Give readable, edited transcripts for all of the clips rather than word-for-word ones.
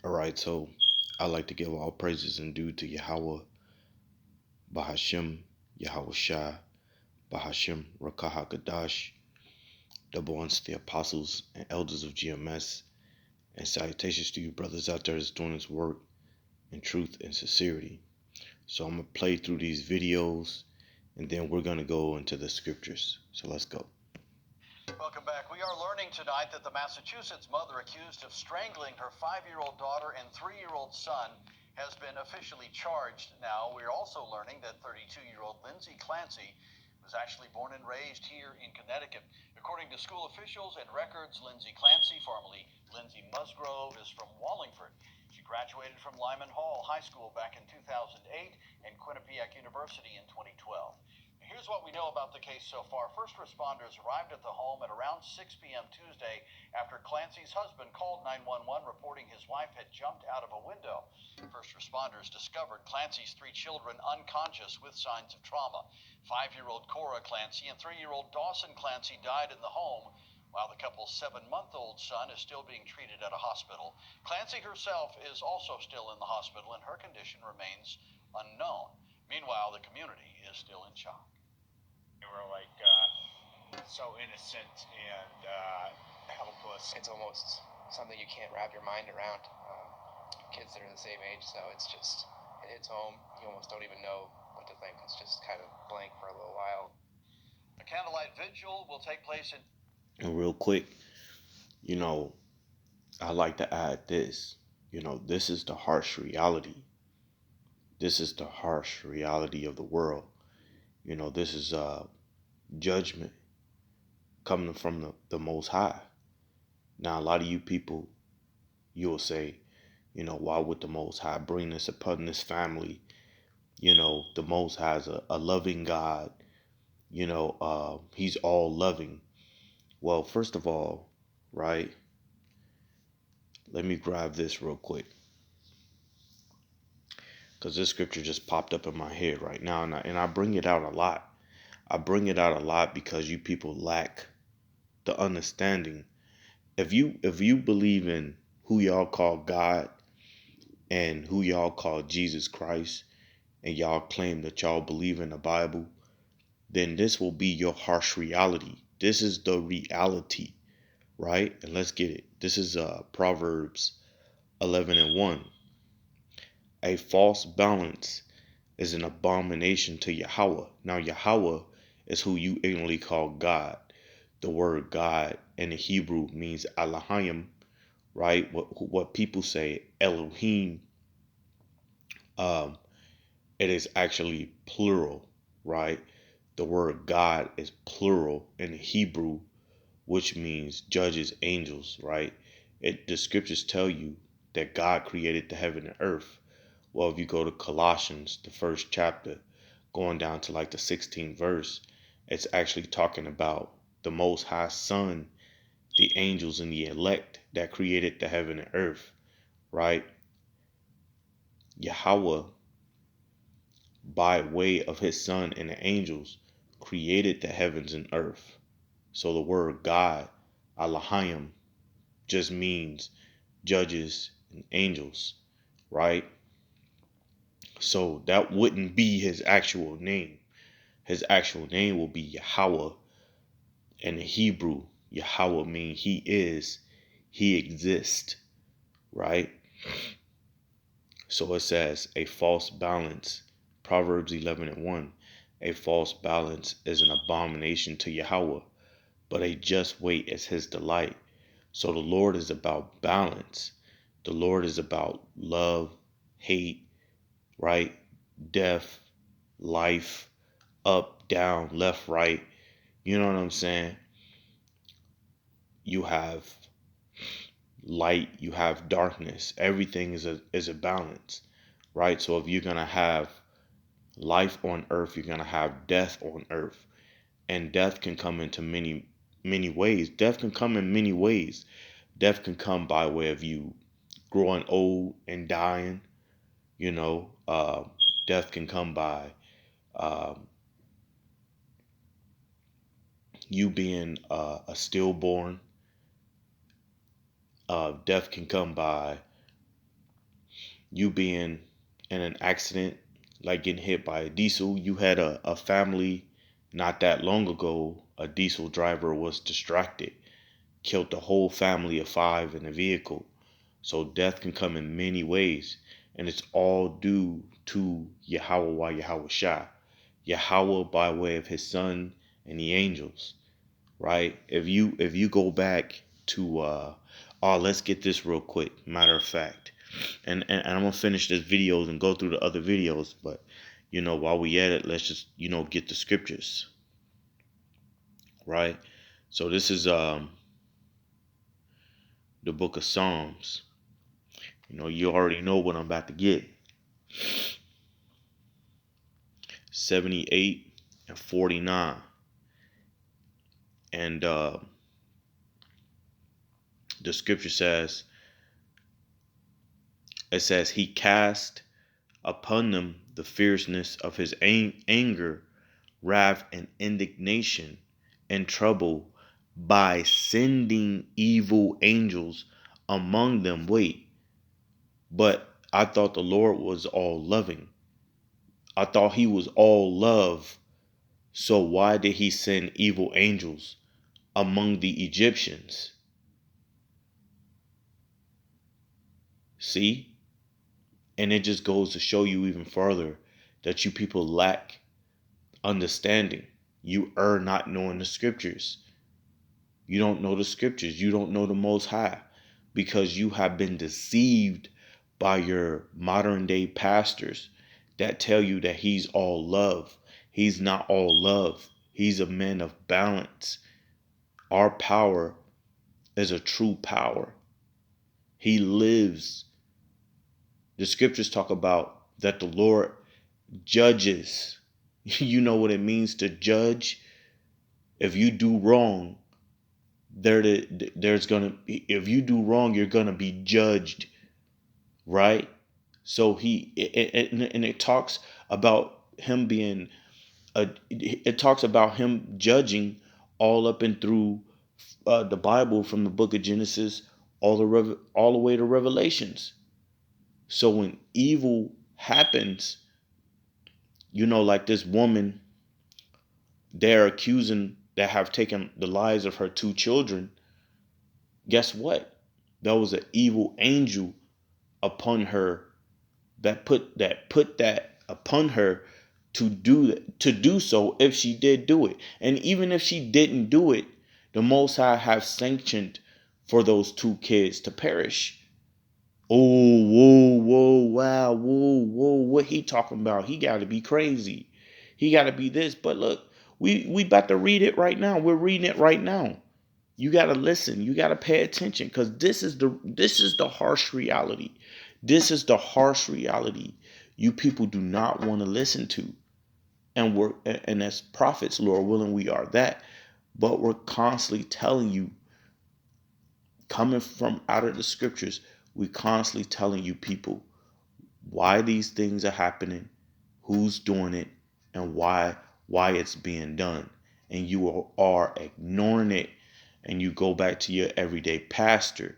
All right, so I like to give all praises and due to Yahweh, Bahashim, Yahweh Shai, Bahashim, Rakaha Gadash, double honors to the apostles and elders of GMS, and salutations to you brothers out there that's doing this work in truth and sincerity. So I'm going to play through these videos, and then we're going to go into the scriptures. So let's go. Welcome back. We are learning tonight that the Massachusetts mother accused of strangling her 5-year-old daughter and 3-year-old son has been officially charged. Now, we're also learning that 32-year-old Lindsay Clancy was actually born and raised here in Connecticut. According to school officials and records, Lindsay Clancy, formerly Lindsay Musgrove, is from Wallingford. She graduated from Lyman Hall High School back in 2008 and Quinnipiac University in 2012. Here's what we know about the case so far. First responders arrived at the home at around 6 p.m. Tuesday after Clancy's husband called 911 reporting his wife had jumped out of a window. First responders discovered Clancy's 3 children unconscious with signs of trauma. 5-year-old Cora Clancy and 3-year-old Dawson Clancy died in the home, while the couple's 7-month-old son is still being treated at a hospital. Clancy herself is also still in the hospital and her condition remains unknown. Meanwhile, the community is still in shock. They were like so innocent and helpless. It's almost something you can't wrap your mind around. Kids that are the same age, so it's just, it hits home. You almost don't even know what to think. It's just kind of blank for a little while. A candlelight vigil will take place in... And real quick, I like to add this. This is the harsh reality. This is the harsh reality of the world. This is judgment coming from the Most High. Now, a lot of you people, you'll say, why would the Most High bring this upon this family? The Most High is a loving God. He's all loving. Well, first of all, right, let me grab this real quick, because this scripture just popped up in my head right now, and I bring it out a lot. I bring it out a lot because you people lack the understanding. If you believe in who y'all call God and who y'all call Jesus Christ, and y'all claim that y'all believe in the Bible, then this will be your harsh reality. This is the reality, right? And let's get it. This is Proverbs 11:1. A false balance is an abomination to Yahweh. Now, Yahweh is who you ignorantly call God. The word God in the Hebrew means Elohim, right? What people say Elohim, it is actually plural, right? The word God is plural in the Hebrew, which means judges, angels, right? The scriptures tell you that God created the heaven and earth. Well, if you go to Colossians, the first chapter, going down to like the 16th verse, it's actually talking about the Most High Son, the angels and the elect that created the heaven and earth, right? Yahweh, by way of his Son and the angels, created the heavens and earth. So the word God, Elohim, just means judges and angels, right? So that wouldn't be his actual name. His actual name will be Yahweh. In the Hebrew, Yahweh means he is, he exists, right? So it says a false balance, Proverbs 11:1. A false balance is an abomination to Yahweh, but a just weight is his delight. So the Lord is about balance. The Lord is about love, hate, right? Death, life, up, down, left, right. You know what I'm saying? You have light, you have darkness. Everything is a balance, right? So if you're gonna have life on earth, you're gonna have death on earth. And death can come into many ways. Death can come in many ways. Death can come by way of you growing old and dying. You know, death can come by um, you being a stillborn. Death can come by you being in an accident, like getting hit by a diesel. You had a family not that long ago, a diesel driver was distracted, killed the whole family of 5 in a vehicle. So death can come in many ways, and it's all due to Yahweh Yahweh Shah. Yahweh by way of his son and the angels, right? If you go back to let's get this real quick, matter of fact. And I'm gonna finish this videos and go through the other videos, but while we at it, let's just get the scriptures, right? So this is the book of Psalms. You already know what I'm about to get. 78 and 49. And the scripture says, he cast upon them the fierceness of his anger, wrath, and indignation and trouble by sending evil angels among them. Wait, but I thought the Lord was all loving. I thought he was all love. So why did he send evil angels among the Egyptians? See? And it just goes to show you even further that you people lack understanding. You are not knowing the scriptures. You don't know the scriptures. You don't know the Most High, because you have been deceived by your modern day pastors that tell you that he's all love. He's not all love. He's a man of balance. Our power is a true power. He lives. The scriptures talk about that the Lord judges. You know what it means to judge? If you do wrong, if you do wrong, you're gonna be judged, right? So it talks about him being it talks about him judging all up and through the Bible, from the book of Genesis all the way to Revelations. So when evil happens, like this woman, they're accusing that have taken the lives of her 2 children. Guess what? There was an evil angel upon her that put that upon her to do so if she did do it. And even if she didn't do it, the Most High have sanctioned for those 2 kids to perish. Oh, whoa, wow, whoa, what he talking about? He got to be crazy. He got to be this. But look, we about to read it right now. We're reading it right now. You got to listen. You got to pay attention, because this is the harsh reality. This is the harsh reality you people do not want to listen to. And as prophets, Lord willing, we are that. But we're constantly telling you, coming from out of the scriptures, we constantly telling you people why these things are happening, who's doing it, and why it's being done. And you are ignoring it, and you go back to your everyday pastor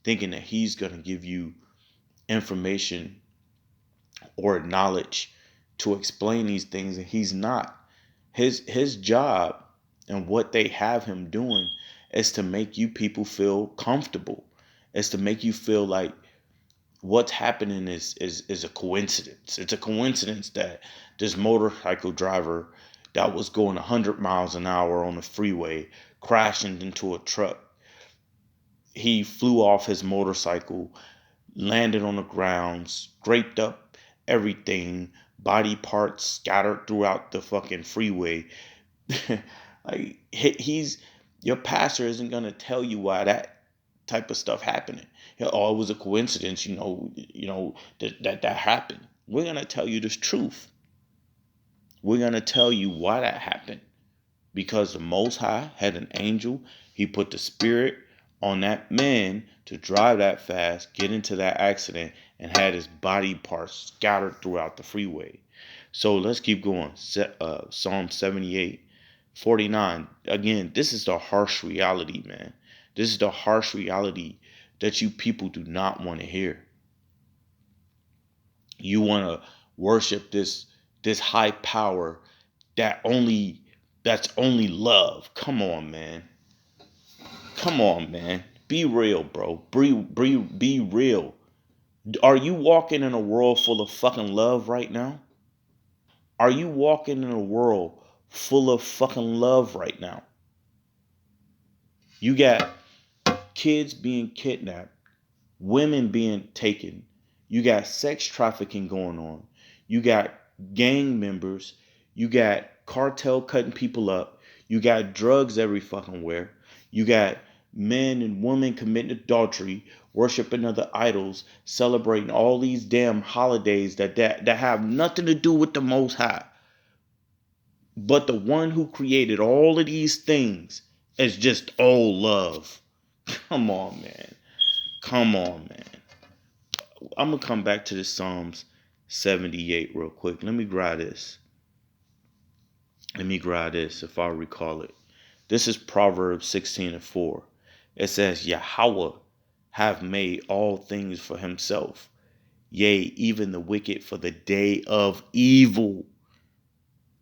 thinking that he's going to give you information or knowledge to explain these things, and he's not. His job and what they have him doing is to make you people feel comfortable. It's to make you feel like what's happening is a coincidence. It's a coincidence that this motorcycle driver that was going 100 miles an hour on the freeway crashing into a truck. He flew off his motorcycle, landed on the ground, scraped up everything, body parts scattered throughout the fucking freeway. Like, your pastor isn't gonna tell you why that type of stuff happening. Oh, it was a coincidence, that happened. We're gonna tell you this truth. We're gonna tell you why that happened. Because the Most High had an angel. He put the spirit on that man to drive that fast, get into that accident, and had his body parts scattered throughout the freeway. So let's keep going. Psalm 78, 49. Again, this is the harsh reality, man. This is the harsh reality that you people do not want to hear. You want to worship this high power that's only love. Come on, man. Come on, man. Be real, bro. Be real. Are you walking in a world full of fucking love right now? Are you walking in a world full of fucking love right now? You got kids being kidnapped, women being taken. You got sex trafficking going on. You got gang members. You got cartel cutting people up. You got drugs every fucking where. You got men and women committing adultery, worshiping other idols, celebrating all these damn holidays that have nothing to do with the Most High. But the one who created all of these things is just all love. Come on, man. Come on, man. I'm going to come back to the Psalms 78 real quick. Let me grab this. If I recall it. This is Proverbs 16:4. It says, Yahweh have made all things for himself. Yea, even the wicked for the day of evil.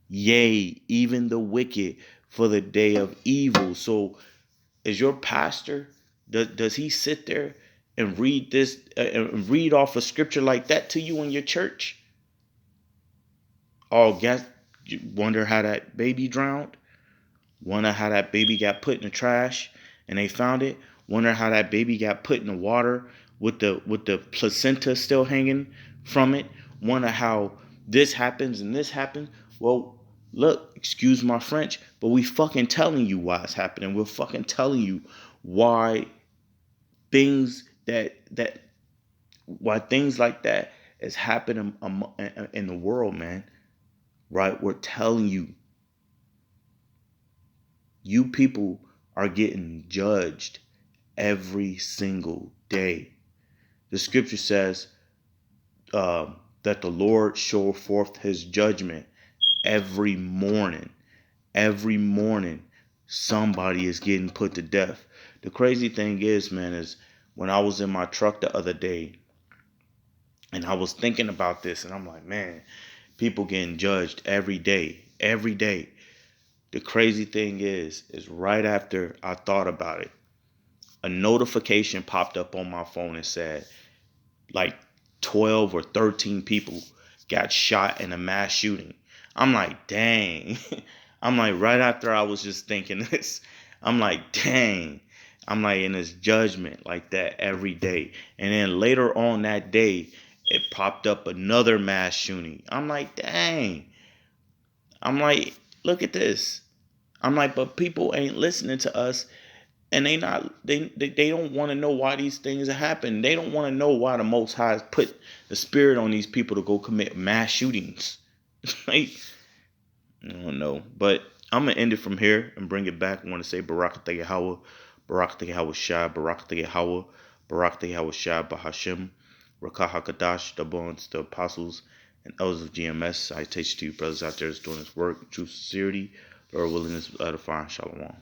Yea, even the wicked for the day of evil. So is your pastor, does he sit there and read this and read off a scripture like that to you in your church? Oh, guess you wonder how that baby drowned? Wonder how that baby got put in the trash and they found it? Wonder how that baby got put in the water with the placenta still hanging from it? Wonder how this happens and this happens? Well, look, excuse my French, but we fucking telling you why it's happening. We're fucking telling you why things why things like that is happening in the world, man. Right? We're telling you. You people are getting judged every single day. The scripture says that the Lord show forth his judgment every morning. Every morning, somebody is getting put to death. The crazy thing is, man, is when I was in my truck the other day and I was thinking about this and I'm like, man, people getting judged every day. Every day. The crazy thing is right after I thought about it, a notification popped up on my phone and said like 12 or 13 people got shot in a mass shooting. I'm like, dang. I'm like, right after I was just thinking this, I'm like, dang. I'm like in this judgment like that every day. And then later on that day, it popped up another mass shooting. I'm like, dang. I'm like, look at this. I'm like, but people ain't listening to us, and they don't want to know why these things are happening. They don't want to know why the Most High has put the spirit on these people to go commit mass shootings. Like, I don't know, but I'm gonna end it from here and bring it back. I want to say Barak Yahweh, Barak Yahweh Shai, Barak Yahweh, Barak Yahweh Shai, Bahashim, Rakah Hakadash, the bones, the apostles, and elders of GMS. I teach to you brothers out there that's doing this work, true sincerity, Lord willing, is edifying. Shalom.